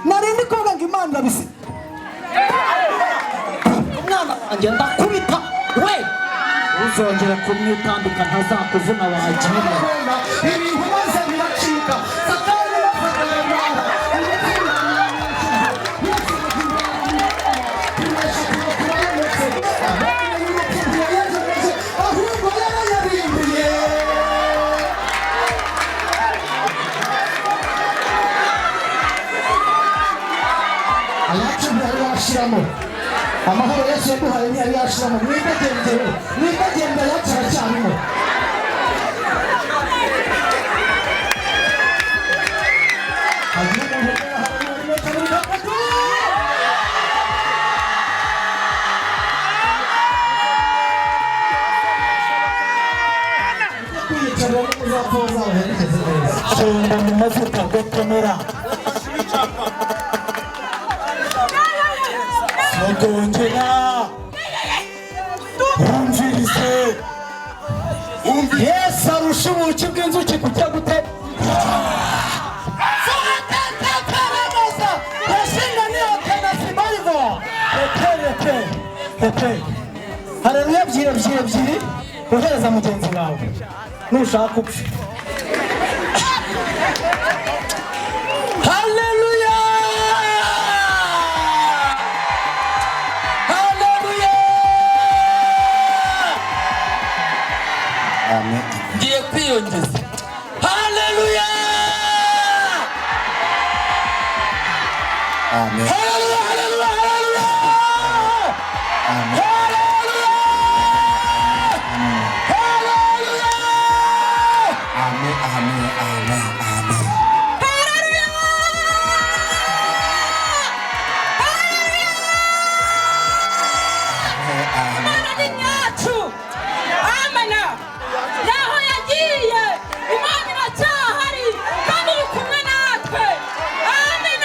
narindi koga ngo Imana bisi umwana wanjye ndakubita we uzongera kumwitambika ntazakuvuna wagira ibintu maze biracika satani bafatanya amahoro Yesu yaduhaye ntiyari yashiramo mwitagenda yacara cyarimo shonda mu mavuta gotomera Mugongera umvirize Yesu arusha ubuki bw'inzuki kujya gute Haleluya ebyiri ohereza mugenzi wawe nushaka upfa Ngiye kwiyongeza haleluya amen haleluya haleluya haleluya amen haleluya haleluya amen amen amen amen haleluya amen yacu amen yaho yagiye Imana iracyahari kandi iri kumwe natwe amen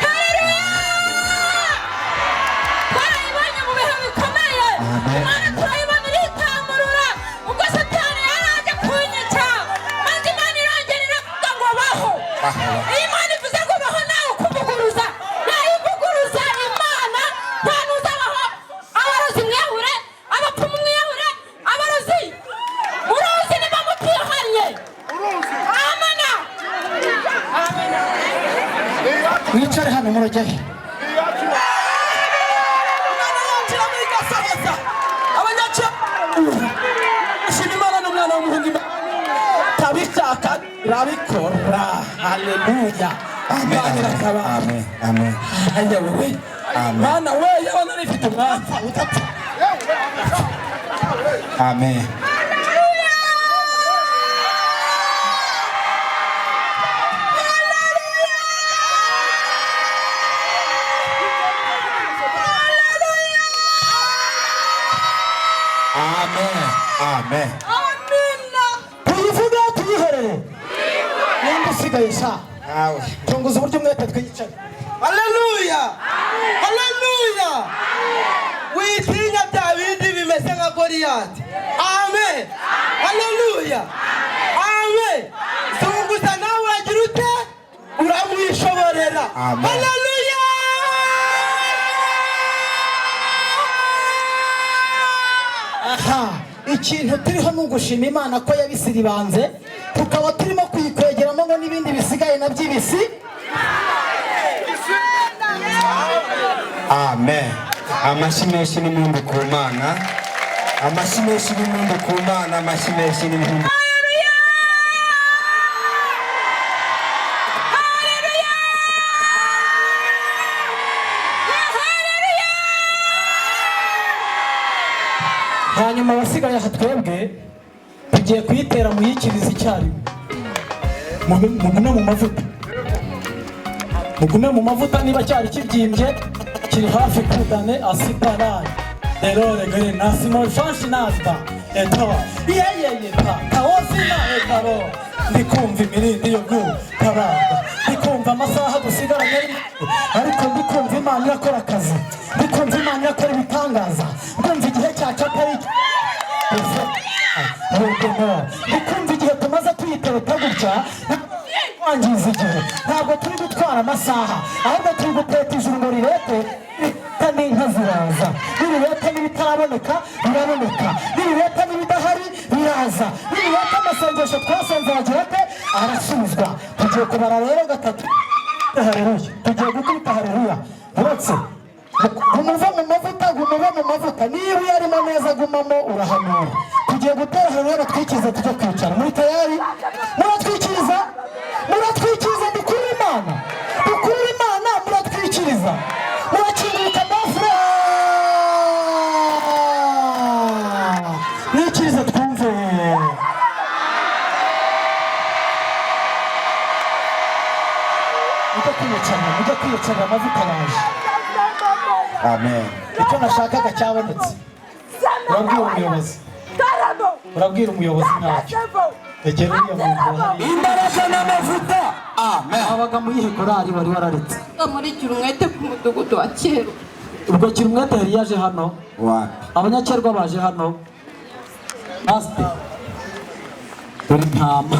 haleluya turayibonye mu bihe bikomeye Imana turayibona iritamurura ubwo satani yaraje kunyica maze Imana irongera iravuga ngo baho Imana ivuze ngo baho nawe kuvuguruza nayivuguruza Imana nta nuzabaho abarozi mwiyahure abapfumu mwiyahure abarozi uruzi niba mutihanye amena wicare hano murajyahe Imana yongera muri gasabaza abanyaca ashima Imana n'umwana w'umuhungu tabishaka irabikora haleluya amen amen amen amen Mana we yabona rifite umwanya utapfa amen amen amina tuyivuga tuyiherere nimba usigaye sha awe tunguza uburyo mwete twiyicaye haleluya haleluya witinya bya bindi bimeze nka Goliyati amen haleluya amen tunguza nawe wagira ute uramwishoborera haleluya aha ikintu turiho n'ugushima Imana ko yabisiribanze tukaba turimo kuyikwegeramo ngo n'ibindi bisigaye na by'ibisi amen amashimeshi n'impundu ku Mana amashimeshi n'impundu ku Mana amashimeshi n'impundu hanyuma abasigaye aha twebwe tugiye kuyitera mu yikiriza icyarimwe mugume mu mavuta mugume mu mavuta niba cyari kibyimbye kiri hafi kudane asiparaye derore gere nasimo fanshi nazda etawa yeyeye tawozina etaro ndikumva imirindi yo gutabaga ndikumva amasaha dusigaranye ariko ndikumva Imana irakora akazi ndikumva Imana irakora ibitangaza ndikumva igihe cyacu atari ndikumva igihe tumaze tuyitereta gutya wangiza igihe ntabwo turi gutwara amasaha ahubwo turi guteta ijuru ngo rirete n'inka ziraza n'ibireta n'ibitaraboneka biraboneka n'ibireta n'ibidahari biraza n'ibireta amasengesho twasenze aragira ate arasubizwa tugiye kubara rero gatatu haleluya tugiye gukubita haleluya uretse gumuva mu mavuta niba uyarimo neza gumamo urahanura tugiye gutera haleluya twikize tujye kwicara muri tayari muratwikiriza dukurura imana muratwikiriza murakinguka bafura mwikirize twumve mujya kwiyicarira amavuta yaje amen icyo nashakaga cyabonetse urabwira umuyobozi ntacyo tegera uriya muntu imbaraga n'amavuta amen abaga mu yihe korari bari wararetse muri Kirumwete ku mudugudu wa Kero ubwo Kirumwete yari yaje hano abanyakerwa baje hano pasite dore intama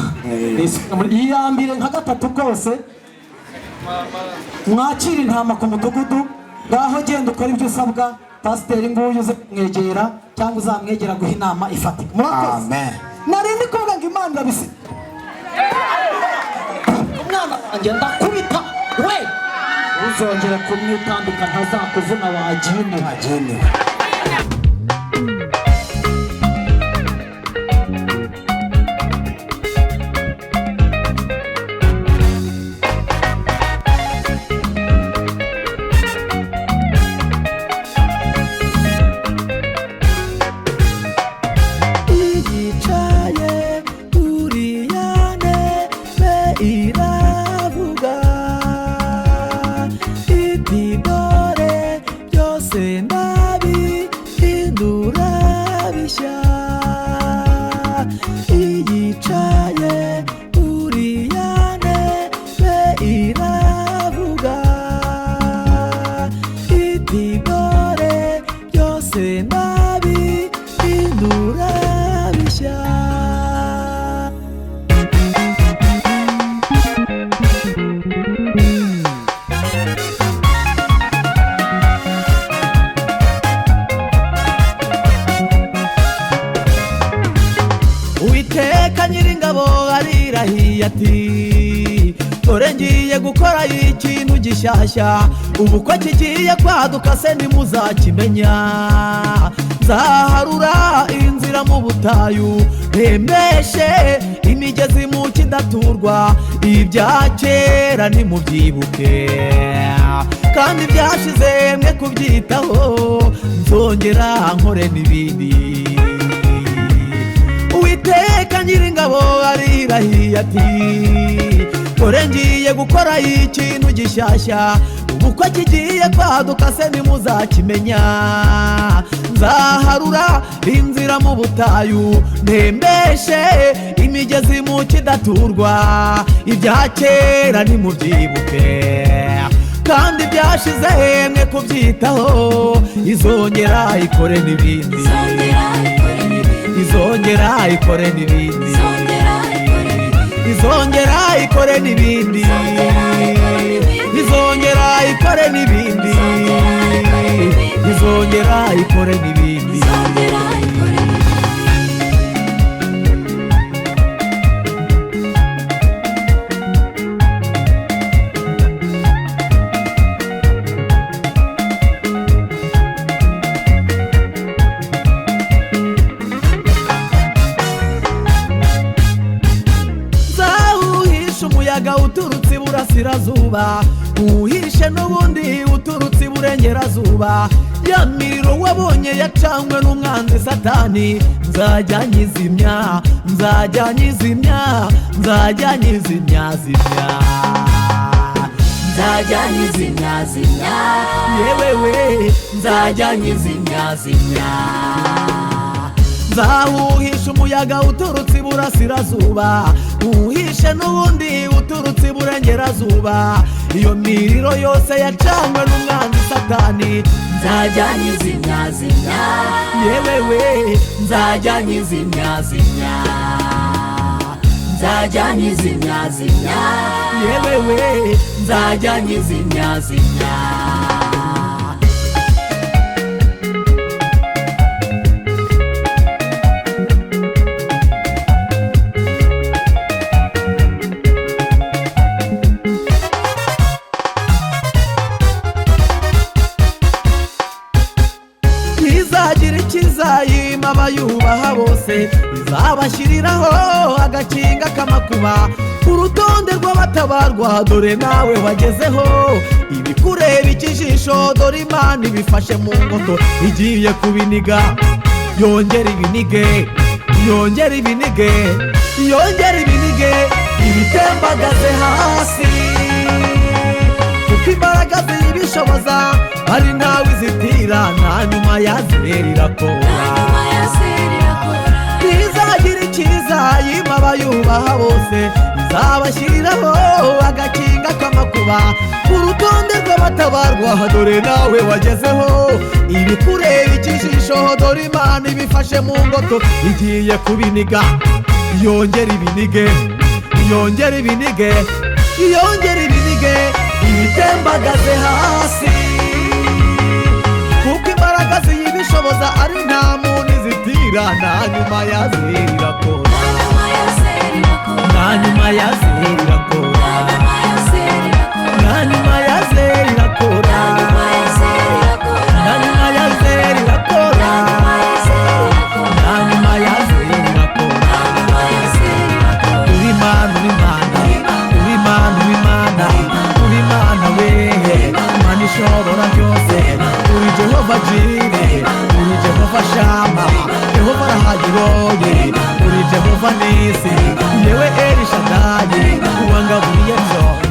iyambire nka gatatu rwose mwakira intama ku mudugudu ngaho genda ukora ibyo usabwa pasiteri nguyu uze kumwegera cyangwa uzamwegera guha inama ifatika murakoze narindi kuvuga ngo imana irabise umwana wanjye ndakubita we uzongera kumwitambika ntazakuvuna wagene dore ngiye gukora ikintu gishyashya ubu ko kigiye kwaduka se ntimuzakimenya nzaharura inzira mu butayu mpembeshe imigezi mu kidaturwa ibya kera ntimubyibuke kandi byashize mwe kubyitaho nzongera nkore n'ibindi Uwiteka Nyiringabo arirahiye ati dore ngiye gukora ikintu gishyashya ubu ko kigiye kwaduka se ntimuzakimenya nzaharura inzira mu butayu mpembeshe imigezi mu kidaturwa ibya kera ntimubyibuke kandi byashize mwe kubyitaho izongera ikore n'ibindi izongera ikore n'ibindi izongera ikore n'ibindi izongera ikore n'ibindi izongera ikore n'ibindi uturutse iburasirazuba uhishe n'ubundi uturutse iburengerazuba ya miriro wabonye yacanywe n'umwanzi satani nzajya nyizimya nzajya nyizimya nzajya nyizimya zimya nzajya nyizimya zimya yewewe nzajya nyizimya zimya nzahuhisha umuyaga uturutse iburasirazuba uhishe n'ubundi uturutse iburengerazuba iyo miriro yose yacanywe n'umwanzi satani nzajya nyizimya zimya yewewe nzajya nyizimya zimya nzajya nyizimya yewewe nzajya nyizimya izagira ikizayima abayubaha bose, izabashyiriraho agakinga k'amakuba ku rutonde rw'abatabarwa, dore nawe wagezeho ibikureba ikijisho, dore Imana ibifashe mu ngoto igiye kubiniga, yongera ibinige yongera ibinige yongera ibinige ibitembagaze hasi, kuko imbaraga zibishoboza ari ntawe izitira, nta nyuma yazera irakora. Ntizagira ikizayima abayubaha bose, izabashyiriraho agakinga k'amakuba ku rutonde rw'abatabarwa, dore nawe wagezeho ibikureba ikijisho, dore Imana ibifashe mu ngoto igiye kubiniga, yongera ibinige yongera ibinige yongera ibinige ibitembagaze hasi, kuko imbaraga ziyibishoboza ari nta muntu izitira, nta nyuma yazera irakora, nta nyuma yazera irakora, nta nyuma yazera irakora, nta nyuma yazera irakora, nta nyuma yazera irakora. Uri Imana uri Imana uri Imana uri Imana uri Imana wehe, Imana ishobora byose, uri Jehova Jire, uri Jehova Shama, Jehova Rahagiroye, uri Jehova Nisi, yewe Elishadayi, uwangaburiye byose.